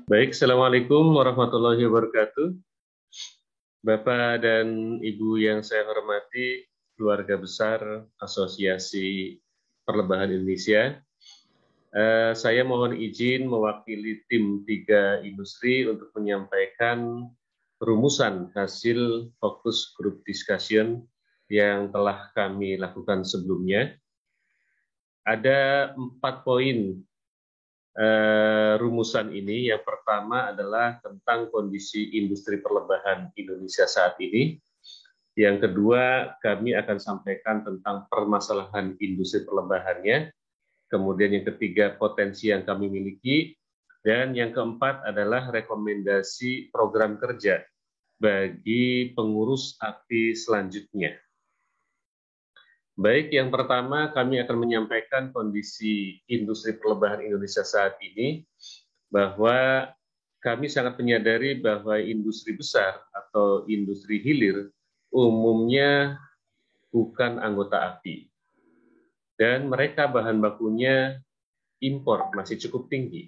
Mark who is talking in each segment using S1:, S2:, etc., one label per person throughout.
S1: Baik, Assalamualaikum warahmatullahi wabarakatuh. Bapak dan Ibu yang saya hormati, keluarga besar Asosiasi Perlebahan Indonesia, saya mohon izin mewakili tim 3 industri untuk menyampaikan rumusan hasil fokus group discussion yang telah kami lakukan sebelumnya. Ada 4 poin rumusan ini. Yang pertama adalah tentang kondisi industri perlebahan Indonesia saat ini. Yang kedua, kami akan sampaikan tentang permasalahan industri perlebahannya. Kemudian yang ketiga, potensi yang kami miliki. Dan yang keempat adalah rekomendasi program kerja bagi pengurus API selanjutnya. Baik, yang pertama kami akan menyampaikan kondisi industri perlebahan Indonesia saat ini, bahwa kami sangat menyadari bahwa industri besar atau industri hilir umumnya bukan anggota API. Dan mereka bahan bakunya impor masih cukup tinggi.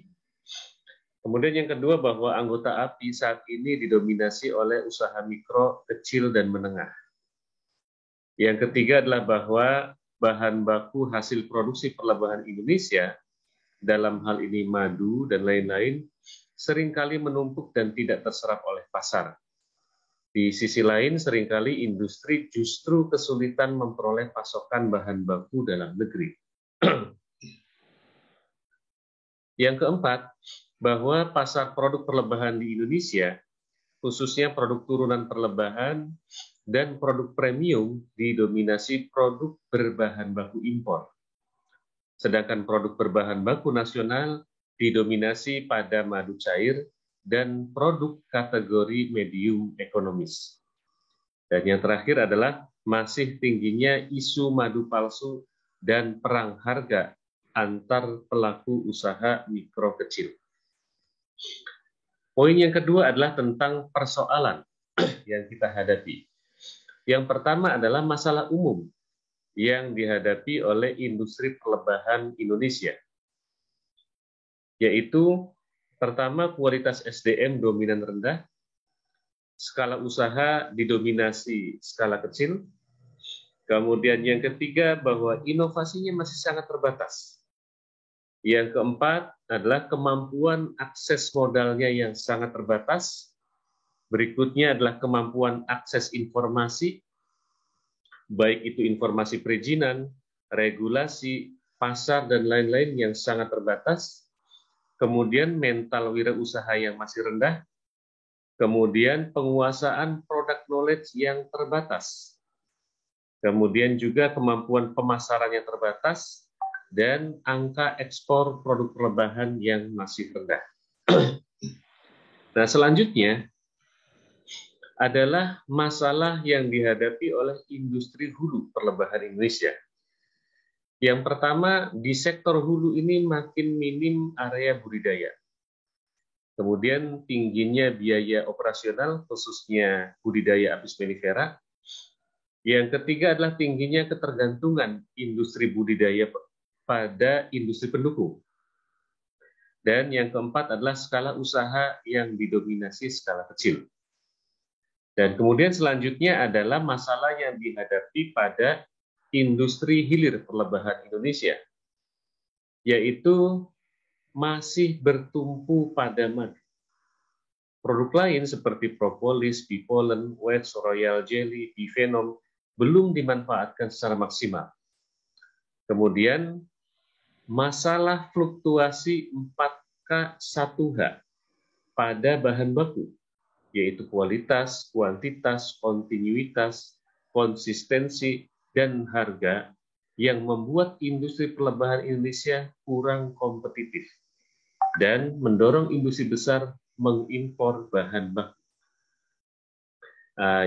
S1: Kemudian yang kedua, bahwa anggota API saat ini didominasi oleh usaha mikro, kecil, dan menengah. Yang ketiga adalah bahwa bahan baku hasil produksi perlebahan Indonesia, dalam hal ini madu dan lain-lain, seringkali menumpuk dan tidak terserap oleh pasar. Di sisi lain, seringkali industri justru kesulitan memperoleh pasokan bahan baku dalam negeri. Yang keempat, bahwa pasar produk perlebahan di Indonesia, khususnya produk turunan perlebahan dan produk premium, didominasi produk berbahan baku impor. Sedangkan produk berbahan baku nasional didominasi pada madu cair dan produk kategori medium ekonomis. Dan yang terakhir adalah masih tingginya isu madu palsu dan perang harga antar pelaku usaha mikro kecil. Poin yang kedua adalah tentang persoalan yang kita hadapi. Yang pertama adalah masalah umum yang dihadapi oleh industri perlebahan Indonesia, yaitu pertama, kualitas SDM dominan rendah, skala usaha didominasi skala kecil, kemudian yang ketiga bahwa inovasinya masih sangat terbatas. Yang keempat adalah kemampuan akses modalnya yang sangat terbatas. Berikutnya adalah kemampuan akses informasi, baik itu informasi perizinan, regulasi, pasar, dan lain-lain yang sangat terbatas. Kemudian mental wirausaha yang masih rendah. Kemudian penguasaan product knowledge yang terbatas. Kemudian juga kemampuan pemasaran yang terbatas, dan angka ekspor produk perlebahan yang masih rendah. Nah, selanjutnya adalah masalah yang dihadapi oleh industri hulu perlebahan Indonesia. Yang pertama, di sektor hulu ini makin minim area budidaya. Kemudian tingginya biaya operasional, khususnya budidaya Apis mellifera. Yang ketiga adalah tingginya ketergantungan industri budidaya pada industri pendukung. Dan yang keempat adalah skala usaha yang didominasi skala kecil. Dan kemudian selanjutnya adalah masalah yang dihadapi pada industri hilir perlebahan Indonesia, yaitu masih bertumpu pada madu. Produk lain seperti propolis, bee pollen, wax, royal jelly, bee venom belum dimanfaatkan secara maksimal. Kemudian masalah fluktuasi 4K1H pada bahan baku, yaitu kualitas, kuantitas, kontinuitas, konsistensi, dan harga, yang membuat industri perlebahan Indonesia kurang kompetitif dan mendorong industri besar mengimpor bahan baku.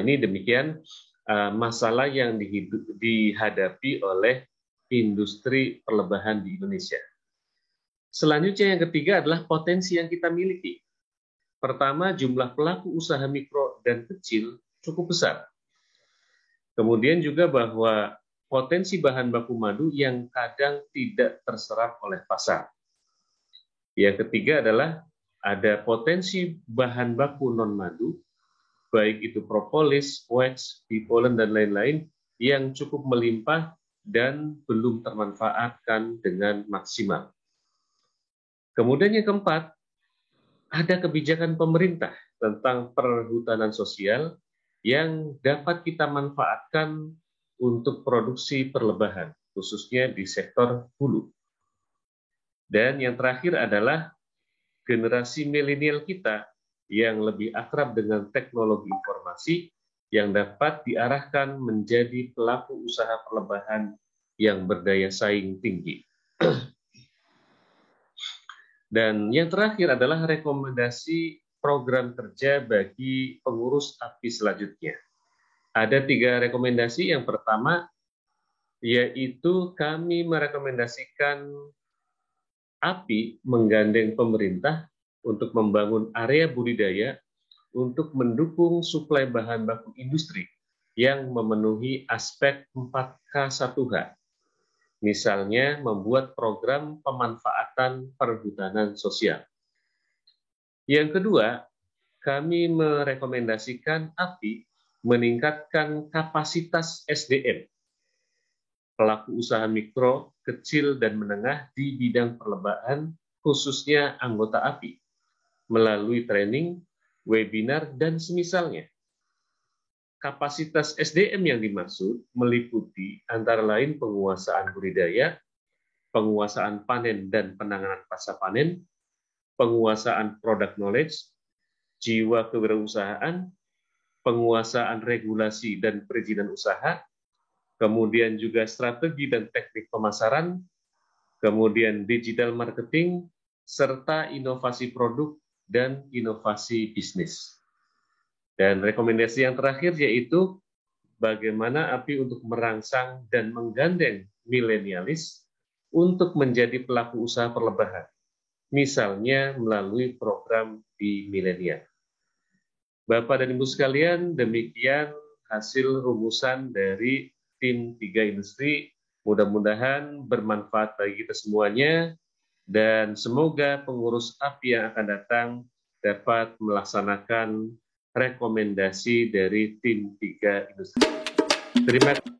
S1: Ini demikian masalah yang dihadapi oleh industri perlebahan di Indonesia. Selanjutnya yang ketiga adalah potensi yang kita miliki. Pertama, jumlah pelaku usaha mikro dan kecil cukup besar. Kemudian juga bahwa potensi bahan baku madu yang kadang tidak terserap oleh pasar. Yang ketiga adalah ada potensi bahan baku non-madu, baik itu propolis, wax, bipolen, dan lain-lain, yang cukup melimpah dan belum termanfaatkan dengan maksimal. Kemudian yang keempat, ada kebijakan pemerintah tentang perhutanan sosial yang dapat kita manfaatkan untuk produksi perlebahan, khususnya di sektor hulu. Dan yang terakhir adalah generasi milenial kita yang lebih akrab dengan teknologi informasi yang dapat diarahkan menjadi pelaku usaha perlebahan yang berdaya saing tinggi. Dan yang terakhir adalah rekomendasi program kerja bagi pengurus API selanjutnya. Ada 3 rekomendasi. Yang pertama, yaitu kami merekomendasikan API menggandeng pemerintah untuk membangun area budidaya untuk mendukung suplai bahan baku industri yang memenuhi aspek 4K1H. Misalnya membuat program pemanfaatan perhutanan sosial. Yang kedua, kami merekomendasikan API meningkatkan kapasitas SDM, pelaku usaha mikro, kecil, dan menengah di bidang perlebahan, khususnya anggota API, melalui training, webinar, dan semisalnya. Kapasitas SDM yang dimaksud meliputi antara lain penguasaan budidaya, penguasaan panen dan penanganan pasca panen, penguasaan product knowledge, jiwa kewirausahaan, penguasaan regulasi dan perizinan usaha, kemudian juga strategi dan teknik pemasaran, kemudian digital marketing, serta inovasi produk dan inovasi bisnis. Dan rekomendasi yang terakhir yaitu bagaimana API untuk merangsang dan menggandeng milenialis untuk menjadi pelaku usaha perlebahan, misalnya melalui program di milenial. Bapak dan Ibu sekalian, demikian hasil rumusan dari tim 3 industri. Mudah-mudahan bermanfaat bagi kita semuanya, dan semoga pengurus API yang akan datang dapat melaksanakan rekomendasi dari tim 3 industri. Terima kasih.